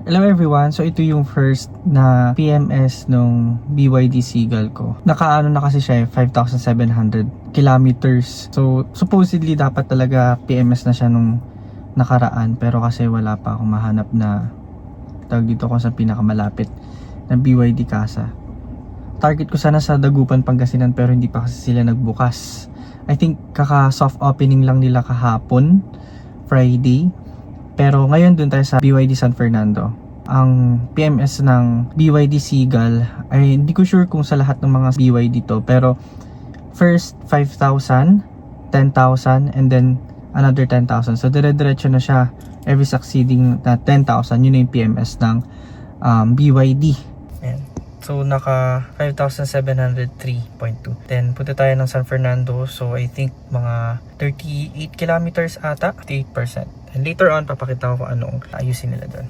Hello everyone, so ito yung first na PMS nung BYD Seagull ko. Nakaano na kasi siya 5,700 kilometers. So supposedly dapat talaga PMS na siya nung nakaraan, pero kasi wala pa akong mahanap na tawag dito ko sa pinakamalapit na BYD Casa. Target ko sana sa Dagupan, Pangasinan, pero hindi pa kasi sila nagbukas. I think kaka soft opening lang nila kahapon, Friday. Pero ngayon dun tayo sa BYD San Fernando. Ang PMS ng BYD Seagull ay hindi ko sure kung sa lahat ng mga BYD to, pero first 5,000, 10,000, and then another 10,000. So dire-diretso na siya every succeeding na 10,000. Yun na yung PMS ng BYD. Ayan. So naka 5,703.2. Then punta tayo ng San Fernando. So I think mga 38 kilometers ata, 58%. And later on, papakita ko kung anong ayusin nila doon.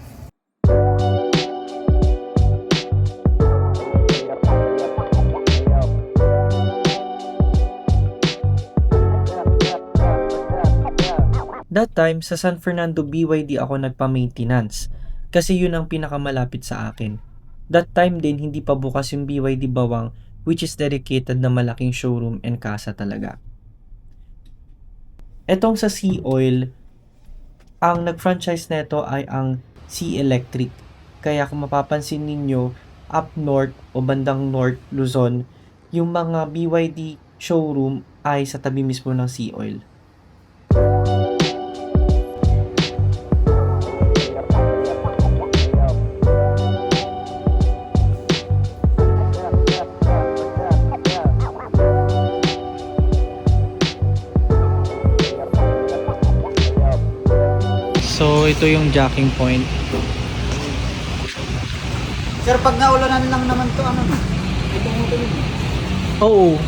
That time, sa San Fernando BYD ako nagpa-maintenance. Kasi yun ang pinakamalapit sa akin. That time din, hindi pa bukas yung BYD Bawang, which is dedicated na malaking showroom and casa talaga. Etong sa Sea Oil, ang nag-franchise nito ay ang Sea Electric. Kaya kung mapapansin ninyo, up north o bandang north Luzon, yung mga BYD showroom ay sa tabi mismo ng Sea Oil. So ito yung jacking point. Sir, pag naulanan lang naman to, ano na? Ito mo ito yun. Oo.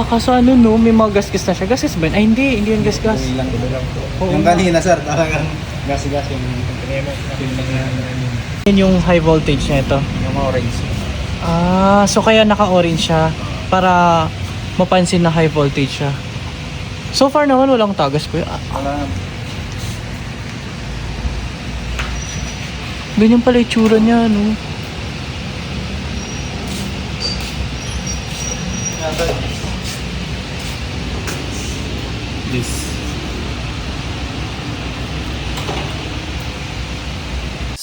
Kaso ano no, may mga gasgas na siya. Gasgas ba? Ay hindi yun gasgas. Ilang ko lang to. Oo. Yung kanina, sir, talagang gas-gas yung Yun yung high voltage na ito. yung orange. So kaya naka-orange siya para mapansin na high voltage siya. So far naman walang tagas ko. Wala. Ganyan pala itsura niya, no? This.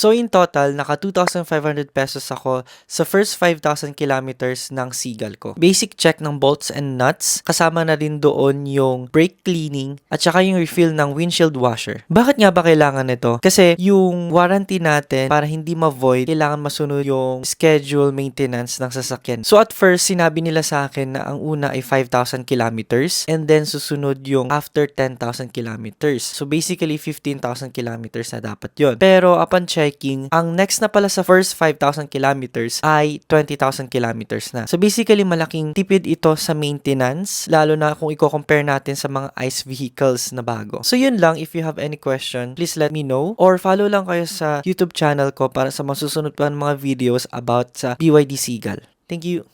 So in total, naka 2,500 pesos ako sa first 5,000 kilometers ng Seagull ko. Basic check ng bolts and nuts, kasama na rin doon yung brake cleaning at saka yung refill ng windshield washer. Bakit nga ba kailangan nito? Kasi yung warranty natin, para hindi ma-void, kailangan masunod yung schedule maintenance ng sasakyan. So at first, sinabi nila sa akin na ang una ay 5,000 kilometers and then susunod yung after 10,000 kilometers. So basically, 15,000 kilometers na dapat yon. Pero upon checking, ang next na pala sa first 5,000 kilometers ay 20,000 kilometers na. So basically, malaking tipid ito sa maintenance, lalo na kung i-compare natin sa mga ICE vehicles na bago. So yun lang, if you have any question, please let me know or follow lang kayo sa YouTube channel ko para sa masusunod pa ng mga videos about sa BYD Seagull. Thank you!